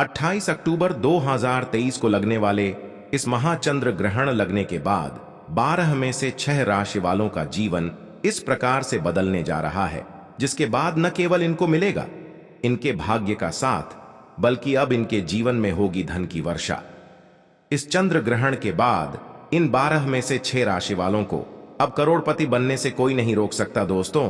28 अक्टूबर 2023 को लगने वाले इस महाचंद्र ग्रहण लगने के बाद 12 में से 6 राशि वालों का जीवन इस प्रकार से बदलने जा रहा है, जिसके बाद न केवल इनको मिलेगा इनके भाग्य का साथ, बल्कि अब इनके जीवन में होगी धन की वर्षा। इस चंद्र ग्रहण के बाद इन 12 में से 6 राशि वालों को अब करोड़पति बनने से कोई नहीं रोक सकता। दोस्तों,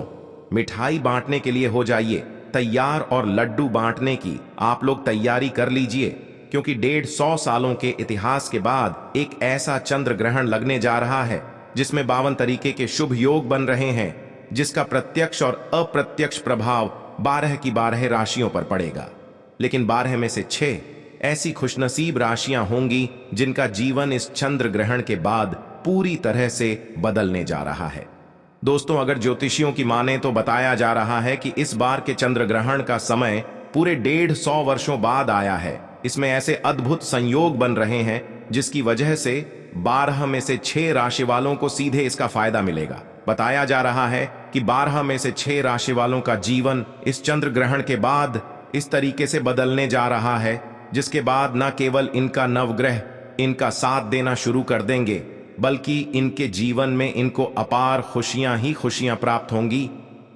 मिठाई बांटने के लिए हो जाइए तैयार और लड्डू बांटने की आप लोग तैयारी कर लीजिए, क्योंकि 150 सालों के इतिहास के बाद एक ऐसा चंद्र ग्रहण लगने जा रहा है जिसमें 52 तरीके के शुभ योग बन रहे हैं, जिसका प्रत्यक्ष और अप्रत्यक्ष प्रभाव 12 की 12 राशियों पर पड़ेगा। लेकिन 12 में से 6 ऐसी खुशनसीब राशियां होंगी जिनका जीवन इस चंद्र ग्रहण के बाद पूरी तरह से बदलने जा रहा है। दोस्तों, अगर ज्योतिषियों की माने तो बताया जा रहा है कि इस बार के चंद्र ग्रहण का समय पूरे 150 वर्षों बाद आया है। इसमें ऐसे अद्भुत संयोग बन रहे हैं जिसकी वजह से 12 में से 6 राशि वालों को सीधे इसका फायदा मिलेगा। बताया जा रहा है कि 12 में से 6 राशि वालों का जीवन इस चंद्र ग्रहण के बाद इस तरीके से बदलने जा रहा है, जिसके बाद न केवल इनका नवग्रह इनका साथ देना शुरू कर देंगे, बल्कि इनके जीवन में इनको अपार खुशियां ही खुशियां प्राप्त होंगी।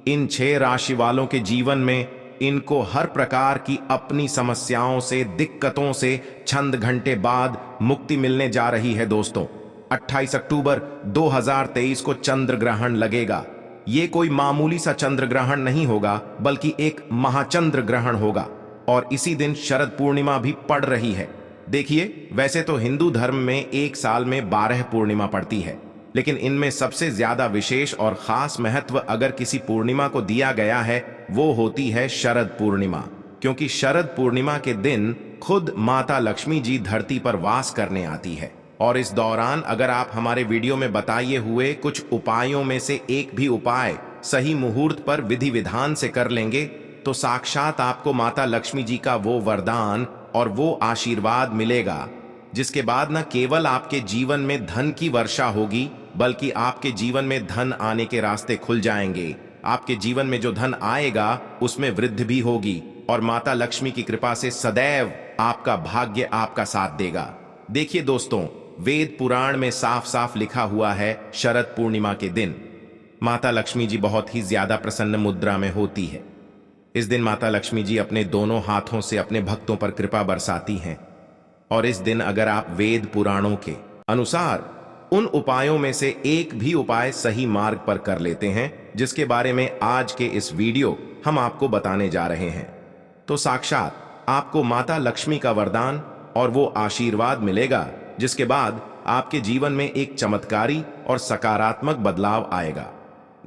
इन 6 राशि वालों के जीवन में इनको हर प्रकार की अपनी समस्याओं से, दिक्कतों से चंद घंटे बाद मुक्ति मिलने जा रही है। दोस्तों, 28 अक्टूबर 2023 को चंद्र ग्रहण लगेगा। ये कोई मामूली सा चंद्र ग्रहण नहीं होगा, बल्कि एक महाचंद्र ग्रहण होगा, और इसी दिन शरद पूर्णिमा भी पड़ रही है। देखिए, वैसे तो हिंदू धर्म में एक साल में 12 पूर्णिमा पड़ती है, लेकिन इनमें सबसे ज्यादा विशेष और खास महत्व अगर किसी पूर्णिमा को दिया गया है वो होती है शरद पूर्णिमा, क्योंकि शरद पूर्णिमा के दिन खुद माता लक्ष्मी जी धरती पर वास करने आती है। और इस दौरान अगर आप हमारे वीडियो में बताए हुए कुछ उपायों में से एक भी उपाय सही मुहूर्त पर विधि विधान से कर लेंगे तो साक्षात आपको माता लक्ष्मी जी का वो वरदान और वो आशीर्वाद मिलेगा, जिसके बाद न केवल आपके जीवन में धन की वर्षा होगी, बल्कि आपके जीवन में धन आने के रास्ते खुल जाएंगे। आपके जीवन में जो धन आएगा उसमें वृद्धि भी होगी, और माता लक्ष्मी की कृपा से सदैव आपका भाग्य आपका साथ देगा। देखिए दोस्तों, वेद पुराण में साफ साफ लिखा हुआ है, शरद पूर्णिमा के दिन माता लक्ष्मी जी बहुत ही ज्यादा प्रसन्न मुद्रा में होती है। इस दिन माता लक्ष्मी जी अपने दोनों हाथों से अपने भक्तों पर कृपा बरसाती हैं, और इस दिन अगर आप वेद पुराणों के अनुसार उन उपायों में से एक भी उपाय सही मार्ग पर कर लेते हैं, जिसके बारे में आज के इस वीडियो हम आपको बताने जा रहे हैं, तो साक्षात आपको माता लक्ष्मी का वरदान और वो आशीर्वाद मिलेगा, जिसके बाद आपके जीवन में एक चमत्कारी और सकारात्मक बदलाव आएगा।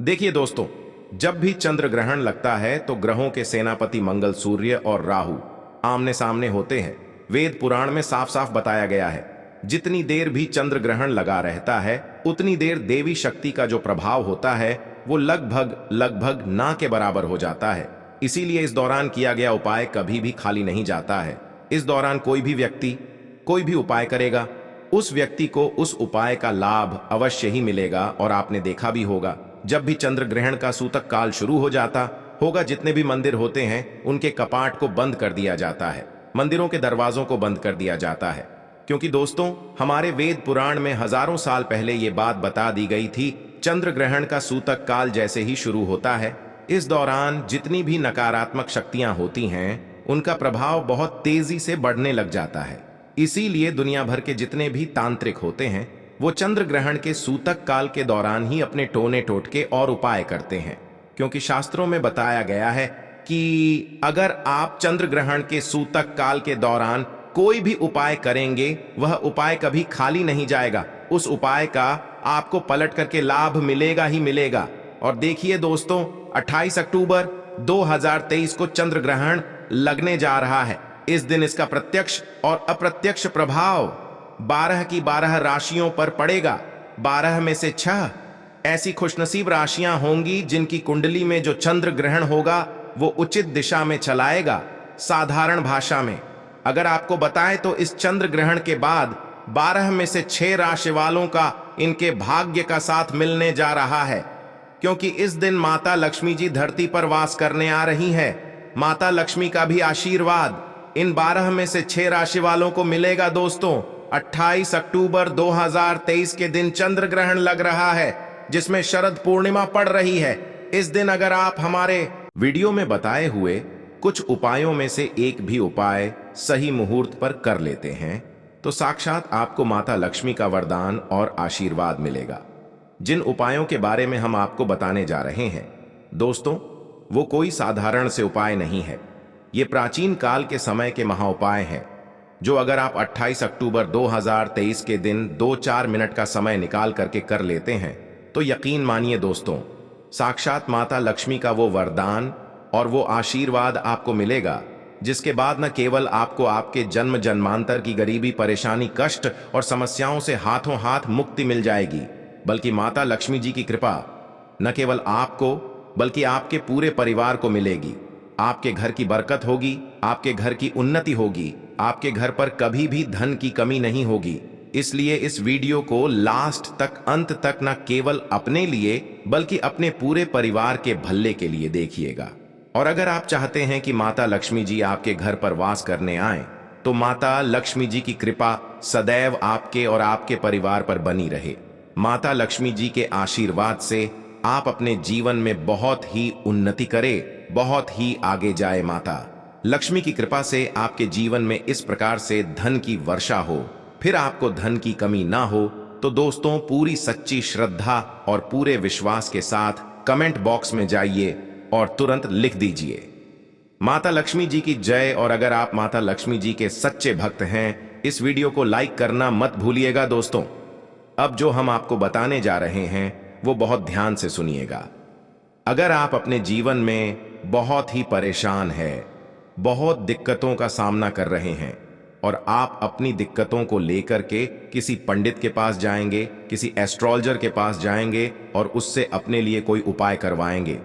देखिए दोस्तों, जब भी चंद्र ग्रहण लगता है तो ग्रहों के सेनापति मंगल, सूर्य और राहु आमने सामने होते हैं। वेद पुराण में साफ साफ बताया गया है, जितनी देर भी चंद्र ग्रहण लगा रहता है उतनी देर देवी शक्ति का जो प्रभाव होता है वो लगभग ना के बराबर हो जाता है। इसीलिए इस दौरान किया गया उपाय कभी भी खाली नहीं जाता है। इस दौरान कोई भी व्यक्ति कोई भी उपाय करेगा, उस व्यक्ति को उस उपाय का लाभ अवश्य ही मिलेगा। और आपने देखा भी होगा, जब भी चंद्र ग्रहण का सूतक काल शुरू हो जाता होगा, जितने भी मंदिर होते हैं उनके कपाट को बंद कर दिया जाता है, मंदिरों के दरवाजों को बंद कर दिया जाता है, क्योंकि दोस्तों हमारे वेद पुराण में हजारों साल पहले ये बात बता दी गई थी, चंद्र ग्रहण का सूतक काल जैसे ही शुरू होता है, इस दौरान जितनी भी नकारात्मक शक्तियां होती हैं उनका प्रभाव बहुत तेजी से बढ़ने लग जाता है। इसीलिए दुनिया भर के जितने भी तांत्रिक होते हैं वो चंद्र ग्रहण के सूतक काल के दौरान ही अपने टोने टोटके और उपाय करते हैं, क्योंकि शास्त्रों में बताया गया है कि अगर आप चंद्र ग्रहण के सूतक काल के दौरान कोई भी उपाय करेंगे वह उपाय कभी खाली नहीं जाएगा, उस उपाय का आपको पलट करके लाभ मिलेगा ही मिलेगा। और देखिए दोस्तों, 28 अक्टूबर 2023 को चंद्र ग्रहण लगने जा रहा है। इस दिन इसका प्रत्यक्ष और अप्रत्यक्ष प्रभाव 12 की 12 राशियों पर पड़ेगा। 12 में से 6 ऐसी खुशनसीब राशियां होंगी जिनकी कुंडली में जो चंद्र ग्रहण होगा वो उचित दिशा में चलाएगा। साधारण भाषा में अगर आपको बताएं तो इस चंद्र ग्रहण के बाद 12 में से 6 राशि वालों का इनके भाग्य का साथ मिलने जा रहा है, क्योंकि इस दिन माता लक्ष्मी जी धरती पर वास करने आ रही है। माता लक्ष्मी का भी आशीर्वाद इन 12 में से 6 राशि वालों को मिलेगा दोस्तों। 28 अक्टूबर 2023 के दिन चंद्र ग्रहण लग रहा है, जिसमें शरद पूर्णिमा पड़ रही है। इस दिन अगर आप हमारे वीडियो में बताए हुए कुछ उपायों में से एक भी उपाय सही मुहूर्त पर कर लेते हैं तो साक्षात आपको माता लक्ष्मी का वरदान और आशीर्वाद मिलेगा। जिन उपायों के बारे में हम आपको बताने जा रहे हैं दोस्तों, वो कोई साधारण से उपाय नहीं है। ये प्राचीन काल के समय के महाउपाय हैं, जो अगर आप 28 अक्टूबर 2023 के दिन 2-4 मिनट का समय निकाल करके कर लेते हैं तो यकीन मानिए दोस्तों, साक्षात माता लक्ष्मी का वो वरदान और वो आशीर्वाद आपको मिलेगा, जिसके बाद न केवल आपको आपके जन्म जन्मांतर की गरीबी, परेशानी, कष्ट और समस्याओं से हाथों हाथ मुक्ति मिल जाएगी, बल्कि माता लक्ष्मी जी की कृपा न केवल आपको बल्कि आपके पूरे परिवार को मिलेगी। आपके घर की बरकत होगी, आपके घर की उन्नति होगी, आपके घर पर कभी भी धन की कमी नहीं होगी। इसलिए इस वीडियो को लास्ट तक, अंत तक न केवल अपने लिए बल्कि अपने पूरे परिवार के भले के लिए देखिएगा। और अगर आप चाहते हैं कि माता लक्ष्मी जी आपके घर पर वास करने आए तो माता लक्ष्मी जी की कृपा सदैव आपके और आपके परिवार पर बनी रहे। माता लक्ष्मी जी के आशीर्वाद से आप अपने जीवन में बहुत ही उन्नति करें, बहुत ही आगे जाए। माता लक्ष्मी की कृपा से आपके जीवन में इस प्रकार से धन की वर्षा हो, फिर आपको धन की कमी ना हो, तो दोस्तों पूरी सच्ची श्रद्धा और पूरे विश्वास के साथ कमेंट बॉक्स में जाइए और तुरंत लिख दीजिए माता लक्ष्मी जी की जय। और अगर आप माता लक्ष्मी जी के सच्चे भक्त हैं, इस वीडियो को लाइक करना मत भूलिएगा दोस्तों। अब जो हम आपको बताने जा रहे हैं वो बहुत ध्यान से सुनिएगा। अगर आप अपने जीवन में बहुत ही परेशान हैं, बहुत दिक्कतों का सामना कर रहे हैं और आप अपनी दिक्कतों को लेकर के किसी पंडित के पास जाएंगे, किसी एस्ट्रोलॉजर के पास जाएंगे और उससे अपने लिए कोई उपाय करवाएंगे,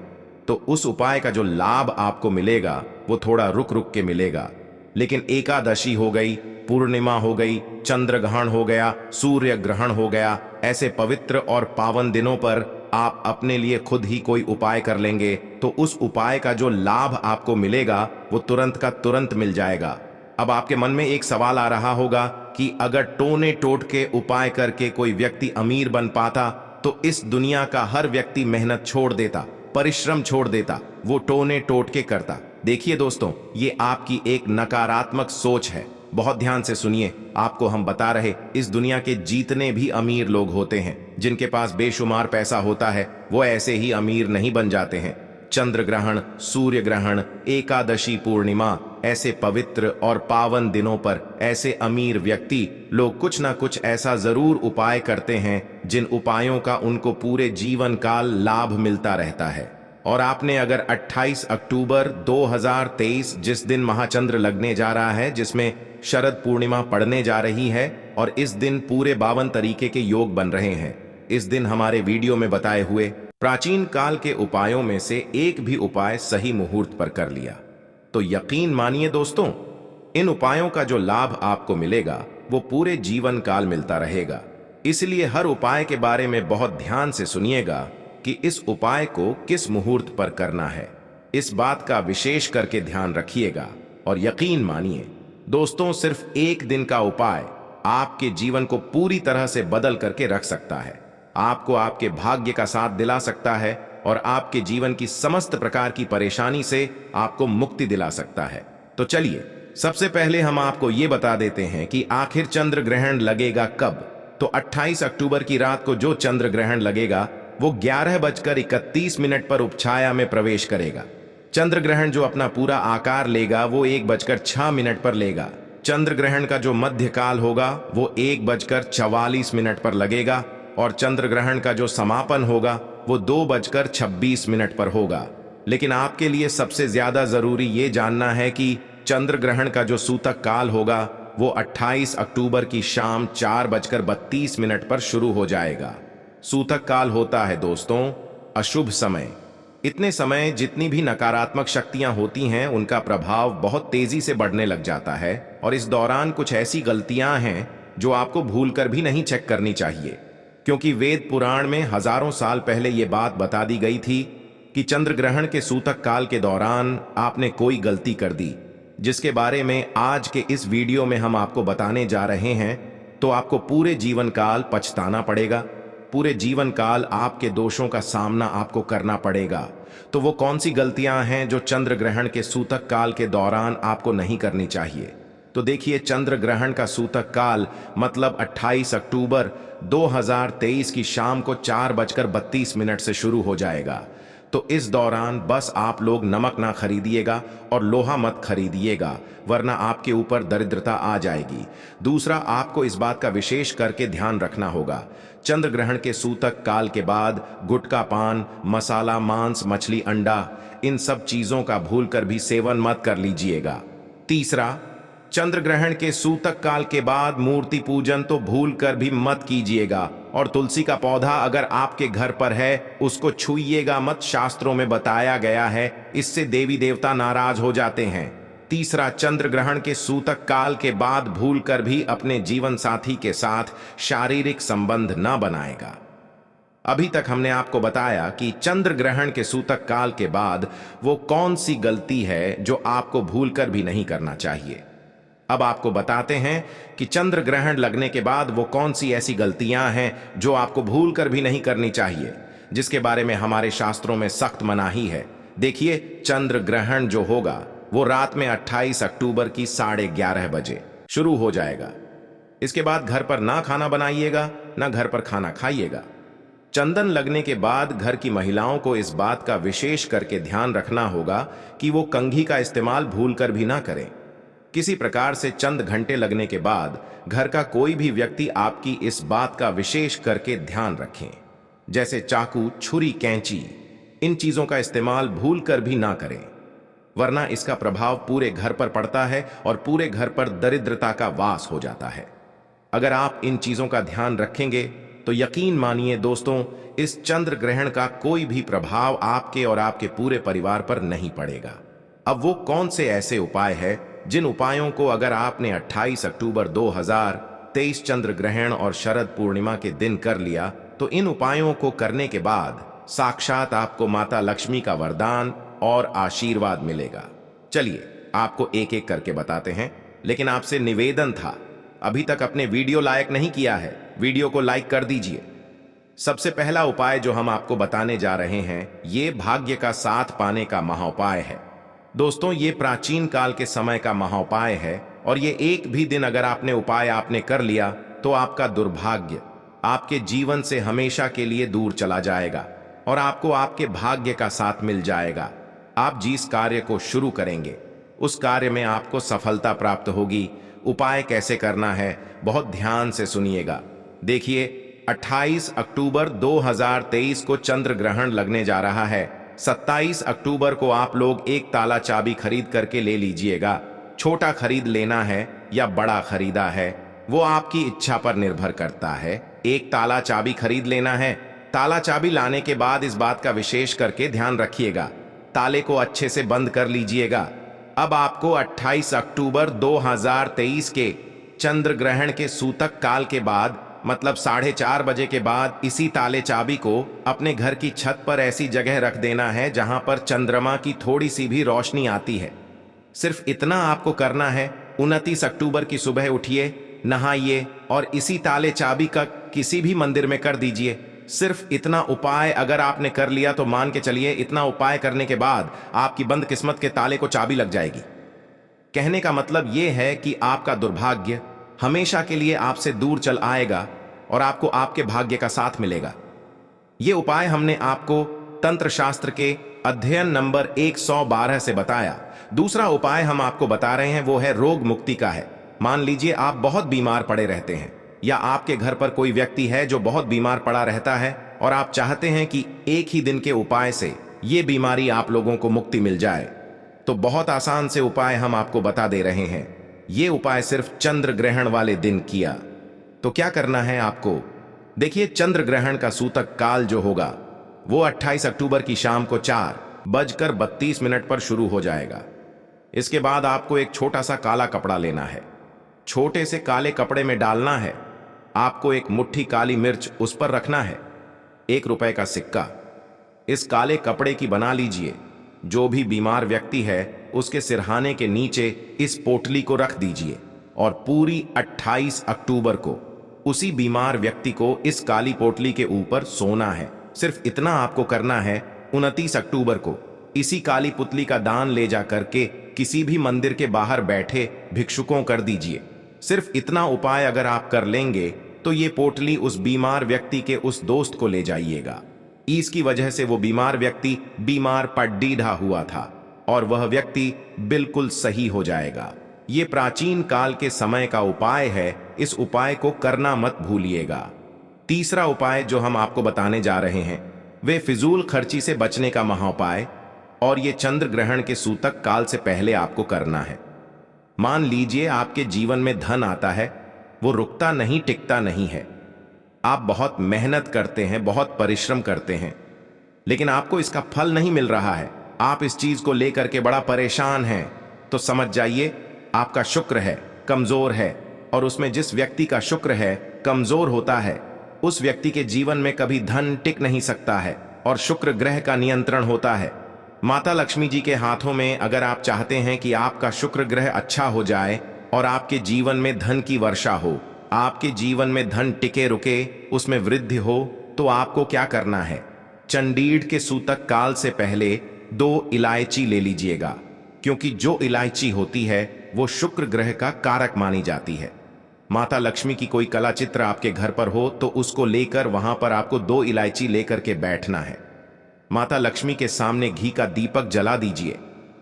तो उस उपाय का जो लाभ आपको मिलेगा वो थोड़ा रुक रुक के मिलेगा। लेकिन एकादशी हो गई, पूर्णिमा हो गई, चंद्र ग्रहण हो गया, सूर्य ग्रहण हो गया, ऐसे पवित्र और पावन दिनों पर आप अपने लिए खुद ही कोई उपाय कर लेंगे तो उस उपाय का जो लाभ आपको मिलेगा वो तुरंत का तुरंत मिल जाएगा। अब आपके मन में एक सवाल आ रहा होगा कि अगर टोने टोट के उपाय करके कोई व्यक्ति अमीर बन पाता तो इस दुनिया का हर व्यक्ति मेहनत छोड़ देता, परिश्रम छोड़ देता, वो टोने टोट के करता। देखिए दोस्तों, ये आपकी एक नकारात्मक सोच है। बहुत ध्यान से सुनिए, आपको हम बता रहे, इस दुनिया के जितने भी अमीर लोग होते हैं, जिनके पास बेशुमार पैसा होता है, वो ऐसे ही अमीर नहीं बन जाते हैं। चंद्र ग्रहण, सूर्य ग्रहण, एकादशी, पूर्णिमा, ऐसे पवित्र और पावन दिनों पर ऐसे अमीर व्यक्ति लोग कुछ ना कुछ ऐसा जरूर उपाय करते हैं जिन उपायों का उनको पूरे जीवन काल लाभ मिलता रहता है। और आपने अगर 28 अक्टूबर 2023 जिस दिन महाचंद्र लगने जा रहा है, जिसमें शरद पूर्णिमा पड़ने जा रही है और इस दिन पूरे 52 तरीके के योग बन रहे हैं, इस दिन हमारे वीडियो में बताए हुए प्राचीन काल के उपायों में से एक भी उपाय सही मुहूर्त पर कर लिया तो यकीन मानिए दोस्तों, इन उपायों का जो लाभ आपको मिलेगा वो पूरे जीवन काल मिलता रहेगा। इसलिए हर उपाय के बारे में बहुत ध्यान से सुनिएगा कि इस उपाय को किस मुहूर्त पर करना है। इस बात का विशेष करके ध्यान रखिएगा और यकीन मानिए दोस्तों, सिर्फ एक दिन का उपाय आपके जीवन को पूरी तरह से बदल करके रख सकता है, आपको आपके भाग्य का साथ दिला सकता है और आपके जीवन की समस्त प्रकार की परेशानी से आपको मुक्ति दिला सकता है। तो चलिए सबसे पहले हम आपको ये बता देते हैं कि आखिर चंद्र ग्रहण लगेगा कब। तो 28 अक्टूबर की रात को जो चंद्र ग्रहण लगेगा वो 11:31 पर उपछाया में प्रवेश करेगा। चंद्र ग्रहण जो अपना पूरा आकार लेगा वो 1:06 पर लेगा। चंद्र ग्रहण का जो मध्य काल होगा वो 1:44 पर लगेगा और चंद्र ग्रहण का जो समापन होगा वो 2:26 पर होगा। लेकिन आपके लिए सबसे ज्यादा जरूरी ये जानना है कि चंद्र ग्रहण का जो सूतक काल होगा वो 28 अक्टूबर की शाम 4:32 पर शुरू हो जाएगा। सूतक काल होता है दोस्तों अशुभ समय। इतने समय जितनी भी नकारात्मक शक्तियां होती हैं उनका प्रभाव बहुत तेजी से बढ़ने लग जाता है और इस दौरान कुछ ऐसी गलतियां हैं जो आपको भूलकर भी नहीं चेक करनी चाहिए, क्योंकि वेद पुराण में हजारों साल पहले ये बात बता दी गई थी कि चंद्र ग्रहण के सूतक काल के दौरान आपने कोई गलती कर दी जिसके बारे में आज के इस वीडियो में हम आपको बताने जा रहे हैं, तो आपको पूरे जीवन काल पछताना पड़ेगा। पूरे जीवन काल आपके दोषों का सामना आपको करना पड़ेगा। तो वो कौन सी गलतियां हैं जो चंद्र ग्रहण के सूतक काल के दौरान आपको नहीं करनी चाहिए? तो देखिए, चंद्र ग्रहण का सूतक काल मतलब 28 अक्टूबर 2023 की शाम को 4:32 से शुरू हो जाएगा। तो इस दौरान बस आप लोग नमक ना खरीदिएगा और लोहा मत खरीदिएगा, वरना आपके ऊपर दरिद्रता आ जाएगी। दूसरा, आपको इस बात का विशेष करके ध्यान रखना होगा, चंद्र ग्रहण के सूतक काल के बाद गुटखा, पान, मसाला, मांस, मछली, अंडा, इन सब चीजों का भूलकर भी सेवन मत कर लीजिएगा। तीसरा, चंद्र ग्रहण के सूतक काल के बाद मूर्ति पूजन तो भूल कर भी मत कीजिएगा, और तुलसी का पौधा अगर आपके घर पर है उसको छूइएगा मत। शास्त्रों में बताया गया है, इससे देवी देवता नाराज हो जाते हैं। तीसरा, चंद्र ग्रहण के सूतक काल के बाद भूल कर भी अपने जीवन साथी के साथ शारीरिक संबंध न बनाएगा। अभी तक हमने आपको बताया कि चंद्र ग्रहण के सूतक काल के बाद वो कौन सी गलती है जो आपको भूलकर भी नहीं करना चाहिए। अब आपको बताते हैं कि चंद्र ग्रहण लगने के बाद वो कौन सी ऐसी गलतियां हैं जो आपको भूलकर भी नहीं करनी चाहिए, जिसके बारे में हमारे शास्त्रों में सख्त मनाही है। देखिए, चंद्र ग्रहण जो होगा वो रात में 28 अक्टूबर की 11:30 बजे शुरू हो जाएगा। इसके बाद घर पर ना खाना बनाइएगा, ना घर पर खाना खाइएगा। चंदन लगने के बाद घर की महिलाओं को इस बात का विशेष करके ध्यान रखना होगा कि वो कंघी का इस्तेमाल भूलकर भी ना करें। किसी प्रकार से चंद घंटे लगने के बाद घर का कोई भी व्यक्ति आपकी इस बात का विशेष करके ध्यान रखें, जैसे चाकू, छुरी, कैंची, इन चीजों का इस्तेमाल भूलकर भी ना करें, वरना इसका प्रभाव पूरे घर पर पड़ता है और पूरे घर पर दरिद्रता का वास हो जाता है। अगर आप इन चीजों का ध्यान रखेंगे तो यकीन मानिए दोस्तों, इस चंद्र ग्रहण का कोई भी प्रभाव आपके और आपके पूरे परिवार पर नहीं पड़ेगा। अब वो कौन से ऐसे उपाय है जिन उपायों को अगर आपने 28 अक्टूबर 2023 चंद्र ग्रहण और शरद पूर्णिमा के दिन कर लिया, तो इन उपायों को करने के बाद साक्षात आपको माता लक्ष्मी का वरदान और आशीर्वाद मिलेगा। चलिए आपको एक एक करके बताते हैं, लेकिन आपसे निवेदन था, अभी तक अपने वीडियो लाइक नहीं किया है, वीडियो को लाइक कर दीजिए। सबसे पहला उपाय जो हम आपको बताने जा रहे हैं, ये भाग्य का साथ पाने का महाउपाय है। दोस्तों, ये प्राचीन काल के समय का महाउपाय है, और ये एक भी दिन अगर आपने कर लिया तो आपका दुर्भाग्य आपके जीवन से हमेशा के लिए दूर चला जाएगा और आपको आपके भाग्य का साथ मिल जाएगा। आप जिस कार्य को शुरू करेंगे उस कार्य में आपको सफलता प्राप्त होगी। उपाय कैसे करना है, बहुत ध्यान से सुनिएगा। देखिए, 28 अक्टूबर 2023 को चंद्र ग्रहण लगने जा रहा है। 27 अक्टूबर को आप लोग एक ताला चाबी खरीद करके ले लीजिएगा। छोटा खरीद लेना है या बड़ा खरीदा है वो आपकी इच्छा पर निर्भर करता है। एक ताला चाबी खरीद लेना है। ताला चाबी लाने के बाद इस बात का विशेष करके ध्यान रखिएगा, ताले को अच्छे से बंद कर लीजिएगा। अब आपको 28 अक्टूबर 2023 के चंद्र ग्रहण के सूतक काल के बाद मतलब 4:30 बजे के बाद इसी ताले चाबी को अपने घर की छत पर ऐसी जगह रख देना है जहां पर चंद्रमा की थोड़ी सी भी रोशनी आती है। सिर्फ इतना आपको करना है। 29 अक्टूबर की सुबह उठिए, नहाइए और इसी ताले चाबी का किसी भी मंदिर में कर दीजिए। सिर्फ इतना उपाय अगर आपने कर लिया तो मान के चलिए, इतना उपाय करने के बाद आपकी बंद किस्मत के ताले को चाबी लग जाएगी। कहने का मतलब यह है कि आपका दुर्भाग्य हमेशा के लिए आपसे दूर चल आएगा और आपको आपके भाग्य का साथ मिलेगा। यह उपाय हमने आपको तंत्र शास्त्र के अध्ययन नंबर 112 से बताया। दूसरा उपाय हम आपको बता रहे हैं वो है रोग मुक्ति का है। मान लीजिए आप बहुत बीमार पड़े रहते हैं या आपके घर पर कोई व्यक्ति है जो बहुत बीमार पड़ा रहता है और आप चाहते हैं कि एक ही दिन के उपाय से ये बीमारी आप लोगों को मुक्ति मिल जाए, तो बहुत आसान से उपाय हम आपको बता दे रहे हैं। ये उपाय सिर्फ चंद्र ग्रहण वाले दिन किया तो क्या करना है आपको। देखिए, चंद्र ग्रहण का सूतक काल जो होगा वो 28 अक्टूबर की शाम को 4:32 पर शुरू हो जाएगा। इसके बाद आपको एक छोटा सा काला कपड़ा लेना है। छोटे से काले कपड़े में डालना है आपको एक मुट्ठी काली मिर्च, उस पर रखना है 1 रुपए का सिक्का। इस काले कपड़े की बना लीजिए। जो भी बीमार व्यक्ति है उसके सिरहाने के नीचे इस पोटली को रख दीजिए और पूरी 28 अक्टूबर को उसी बीमार व्यक्ति को इस काली पोटली के ऊपर सोना है। सिर्फ इतना आपको करना है। 29 अक्टूबर को इसी काली पुतली का दान ले जा करके किसी भी मंदिर के बाहर बैठे भिक्षुकों कर दीजिए। सिर्फ इतना उपाय अगर आप कर लेंगे तो ये पोटली उस बीमार व्यक्ति के उस दोस्त को ले जाइएगा। इसकी वजह से वो बीमार व्यक्ति बीमार पड़ीढ़ा हुआ था और वह व्यक्ति बिल्कुल सही हो जाएगा। ये प्राचीन काल के समय का उपाय है। इस उपाय को करना मत भूलिएगा। तीसरा उपाय जो हम आपको बताने जा रहे हैं वे फिजूल खर्ची से बचने का महाउपाय, और ये चंद्र ग्रहण के सूतक काल से पहले आपको करना है। मान लीजिए आपके जीवन में धन आता है, वो रुकता नहीं, टिकता नहीं है। आप बहुत मेहनत करते हैं, बहुत परिश्रम करते हैं, लेकिन आपको इसका फल नहीं मिल रहा है। आप इस चीज को लेकर के बड़ा परेशान हैं, तो समझ जाइए आपका शुक्र है कमजोर है, और उसमें जिस व्यक्ति का शुक्र है कमजोर होता है उस व्यक्ति के जीवन में कभी धन टिक नहीं सकता है, और शुक्र ग्रह का नियंत्रण होता है। माता लक्ष्मी जी के हाथों में अगर आप चाहते हैं कि आपका शुक्र ग्रह अच्छा हो जाए और आपके जीवन में धन की वर्षा हो, आपके जीवन में धन टिके रुके, उसमें वृद्धि हो, तो आपको क्या करना है? चंडीड़ के सूतक काल से पहले 2 इलायची ले लीजिएगा, क्योंकि जो इलायची होती है वो शुक्र ग्रह का कारक मानी जाती है। माता लक्ष्मी की कोई कला चित्र आपके घर पर हो तो उसको लेकर वहां पर आपको 2 इलायची लेकर के बैठना है। माता लक्ष्मी के सामने घी का दीपक जला दीजिए,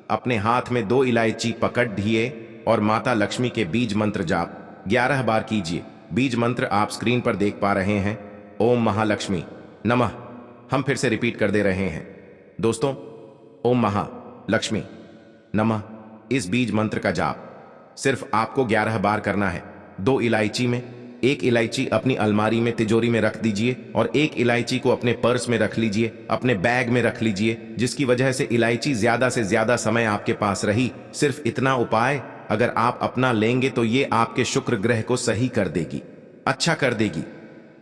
अपने हाथ में 2 इलायची पकड़ दिए और माता लक्ष्मी के बीज मंत्र जाप 11 बार कीजिए। बीज मंत्र आप स्क्रीन पर देख पा रहे हैं। ओम महालक्ष्मी नमः। हम फिर से रिपीट कर दे रहे हैं दोस्तों, ओम महालक्ष्मी नमः। इस बीज मंत्र का जाप सिर्फ आपको 11 बार करना है। 2 इलायची में 1 इलायची अपनी अलमारी में तिजोरी में रख दीजिए और 1 इलायची को अपने पर्स में रख लीजिए, अपने बैग में रख लीजिए, जिसकी वजह से इलायची ज्यादा से ज्यादा समय आपके पास रही। सिर्फ इतना उपाय अगर आप अपना लेंगे तो ये आपके शुक्र ग्रह को सही कर देगी, अच्छा कर देगी,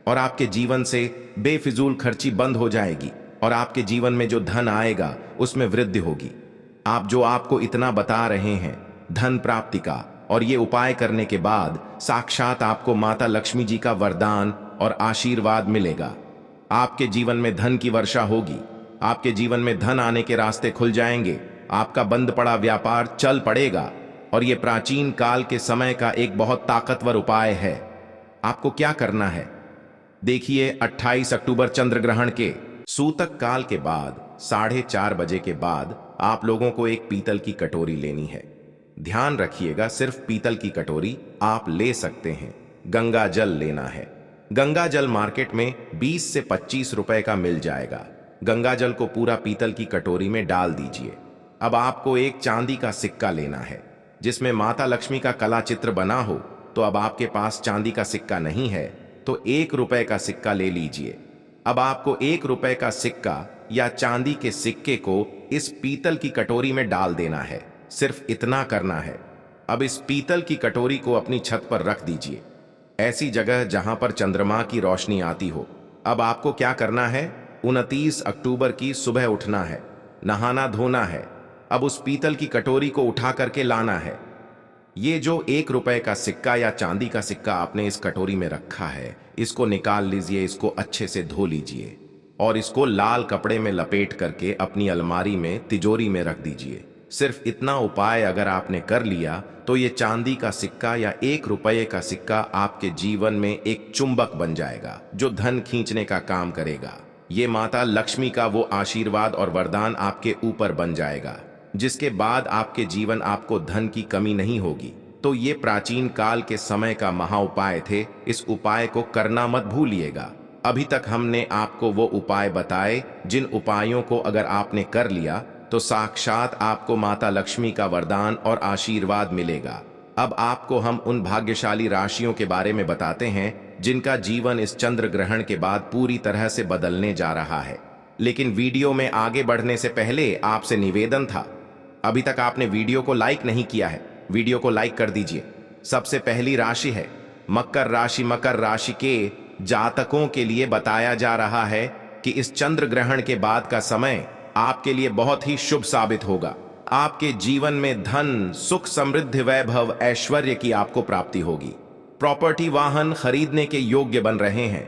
और आपके जीवन से बेफिजूल खर्ची बंद हो जाएगी और आपके जीवन में जो धन आएगा उसमें वृद्धि होगी। आप जो आपको इतना बता रहे हैं धन प्राप्ति का, और ये उपाय करने के बाद साक्षात आपको माता लक्ष्मी जी का वरदान और आशीर्वाद मिलेगा। आपके जीवन में धन की वर्षा होगी, आपके जीवन में धन आने के रास्ते खुल जाएंगे, आपका बंद पड़ा व्यापार चल पड़ेगा, और ये प्राचीन काल के समय का एक बहुत ताकतवर उपाय है। आपको क्या करना है देखिए। 28 अक्टूबर चंद्र ग्रहण के सूतक काल के बाद 4:30 बजे के बाद आप लोगों को एक पीतल की कटोरी लेनी है। ध्यान रखिएगा, सिर्फ पीतल की कटोरी आप ले सकते हैं। गंगा जल लेना है। गंगा जल मार्केट में 20 से 25 रुपए का मिल जाएगा। गंगा जल को पूरा पीतल की कटोरी में डाल दीजिए। अब आपको एक चांदी का सिक्का लेना है जिसमें माता लक्ष्मी का कला चित्र बना हो। तो अब आपके पास चांदी का सिक्का नहीं है तो 1 रुपए का सिक्का ले लीजिए। अब आपको 1 रुपए का सिक्का या चांदी के सिक्के को इस पीतल की कटोरी में डाल देना है। सिर्फ इतना करना है। अब इस पीतल की कटोरी को अपनी छत पर रख दीजिए, ऐसी जगह जहां पर चंद्रमा की रोशनी आती हो। अब आपको क्या करना है? 29 अक्टूबर की सुबह उठना है, नहाना धोना है। अब उस पीतल की कटोरी को उठा करके लाना है। ये जो 1 रुपए का सिक्का या चांदी का सिक्का आपने इस कटोरी में रखा है, इसको निकाल लीजिए, इसको अच्छे से धो लीजिए और इसको लाल कपड़े में लपेट करके अपनी अलमारी में तिजोरी में रख दीजिए। सिर्फ इतना उपाय अगर आपने कर लिया तो ये चांदी का सिक्का या 1 रुपये का सिक्का आपके जीवन में एक चुंबक बन जाएगा जो धन खींचने का काम करेगा। ये माता लक्ष्मी का वो आशीर्वाद और वरदान आपके ऊपर बन जाएगा, जिसके बाद आपके जीवन आपको धन की कमी नहीं होगी। तो ये प्राचीन काल के समय का महा उपाय थे। इस उपाय को करना मत भूलिएगा। अभी तक हमने आपको वो उपाय बताए जिन उपायों को अगर आपने कर लिया तो साक्षात आपको माता लक्ष्मी का वरदान और आशीर्वाद मिलेगा। अब आपको हम उन भाग्यशाली राशियों के बारे में बताते हैं जिनका जीवन इस चंद्र ग्रहण के बाद पूरी तरह से बदलने जा रहा है। लेकिन वीडियो में आगे बढ़ने से पहले आपसे निवेदन था, अभी तक आपने वीडियो को लाइक नहीं किया है, वीडियो को लाइक कर दीजिए। सबसे पहली राशि है मकर राशि। मकर राशि के जातकों के लिए बताया जा रहा है कि इस चंद्र ग्रहण के बाद का समय आपके लिए बहुत ही शुभ साबित होगा। आपके जीवन में धन, सुख, समृद्धि, वैभव, ऐश्वर्य की आपको प्राप्ति होगी। प्रॉपर्टी, वाहन खरीदने के योग्य बन रहे हैं।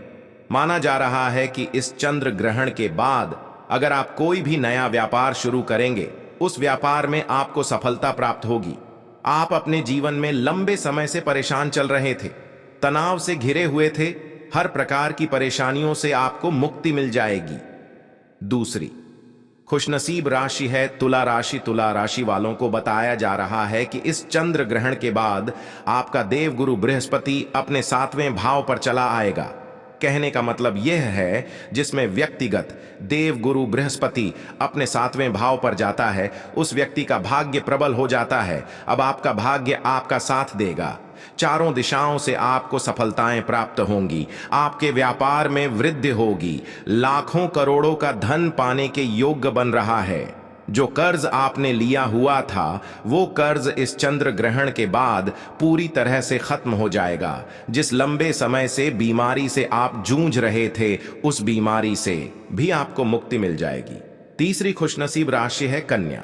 माना जा रहा है कि इस चंद्र ग्रहण के बाद अगर आप कोई भी नया व्यापार शुरू करेंगे, उस व्यापार में आपको सफलता प्राप्त होगी। आप अपने जीवन में लंबे समय से परेशान चल रहे थे, तनाव से घिरे हुए थे, हर प्रकार की परेशानियों से आपको मुक्ति मिल जाएगी। दूसरी खुशनसीब राशि है तुला राशि। तुला राशि वालों को बताया जा रहा है कि इस चंद्र ग्रहण के बाद आपका देवगुरु बृहस्पति अपने 7वें भाव पर चला आएगा। कहने का मतलब यह है, जिसमें व्यक्तिगत देवगुरु बृहस्पति अपने 7वें भाव पर जाता है, उस व्यक्ति का भाग्य प्रबल हो जाता है। अब आपका भाग्य आपका साथ देगा। चारों दिशाओं से आपको सफलताएं प्राप्त होंगी। आपके व्यापार में वृद्धि होगी। लाखों करोड़ों का धन पाने के योग्य बन रहा है। जो कर्ज आपने लिया हुआ था, वो कर्ज इस चंद्र ग्रहण के बाद पूरी तरह से खत्म हो जाएगा। जिस लंबे समय से बीमारी से आप जूझ रहे थे, उस बीमारी से भी आपको मुक्ति मिल जाएगी। तीसरी खुशनसीब राशि है कन्या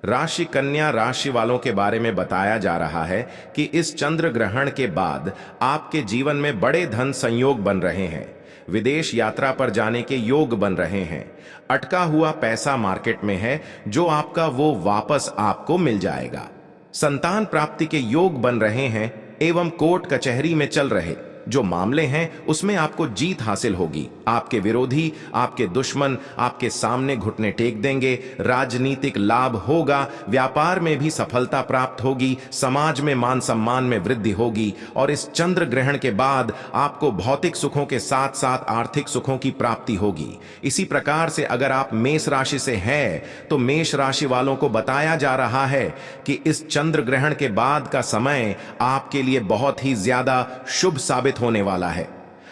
राशि। कन्या राशि वालों के बारे में बताया जा रहा है कि इस चंद्र ग्रहण के बाद आपके जीवन में बड़े धन संयोग बन रहे हैं। विदेश यात्रा पर जाने के योग बन रहे हैं। अटका हुआ पैसा मार्केट में है, जो आपका वो वापस आपको मिल जाएगा। संतान प्राप्ति के योग बन रहे हैं एवं कोर्ट कचहरी में चल रहे जो मामले हैं, उसमें आपको जीत हासिल होगी। आपके विरोधी, आपके दुश्मन आपके सामने घुटने टेक देंगे। राजनीतिक लाभ होगा। व्यापार में भी सफलता प्राप्त होगी। समाज में मान सम्मान में वृद्धि होगी। और इस चंद्र ग्रहण के बाद आपको भौतिक सुखों के साथ साथ आर्थिक सुखों की प्राप्ति होगी। इसी प्रकार से अगर आप मेष राशि से हैं, तो मेष राशि वालों को बताया जा रहा है कि इस चंद्र ग्रहण के बाद का समय आपके लिए बहुत ही ज्यादा शुभ साबित होने वाला है।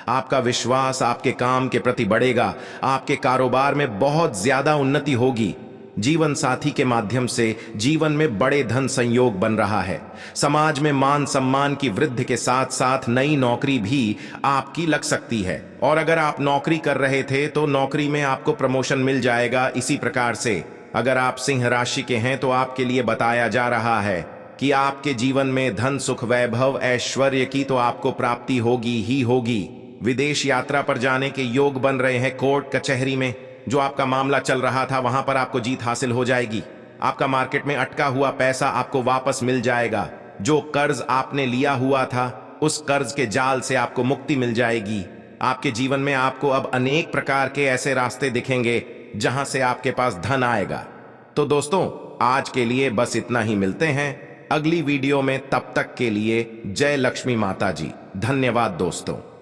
आपका विश्वास आपके काम के प्रति बढ़ेगा। आपके कारोबार में बहुत ज्यादा उन्नति होगी। जीवन साथी के माध्यम से जीवन में बड़े धन संयोग बन रहा है। समाज में मान सम्मान की वृद्धि के साथ साथ नई नौकरी भी आपकी लग सकती है। और अगर आप नौकरी कर रहे थे, तो नौकरी में आपको प्रमोशन मिल जाएगा। इसी प्रकार से अगर आप सिंह राशि के हैं, तो आपके लिए बताया जा रहा है कि आपके जीवन में धन, सुख, वैभव, ऐश्वर्य की तो आपको प्राप्ति होगी ही होगी। विदेश यात्रा पर जाने के योग बन रहे हैं। कोर्ट कचहरी में जो आपका मामला चल रहा था, वहां पर आपको जीत हासिल हो जाएगी। आपका मार्केट में अटका हुआ पैसा आपको वापस मिल जाएगा। जो कर्ज आपने लिया हुआ था, उस कर्ज के जाल से आपको मुक्ति मिल जाएगी। आपके जीवन में आपको अब अनेक प्रकार के ऐसे रास्ते दिखेंगे जहां से आपके पास धन आएगा। तो दोस्तों, आज के लिए बस इतना ही। मिलते हैं अगली वीडियो में। तब तक के लिए जय लक्ष्मी माता जी। धन्यवाद दोस्तों।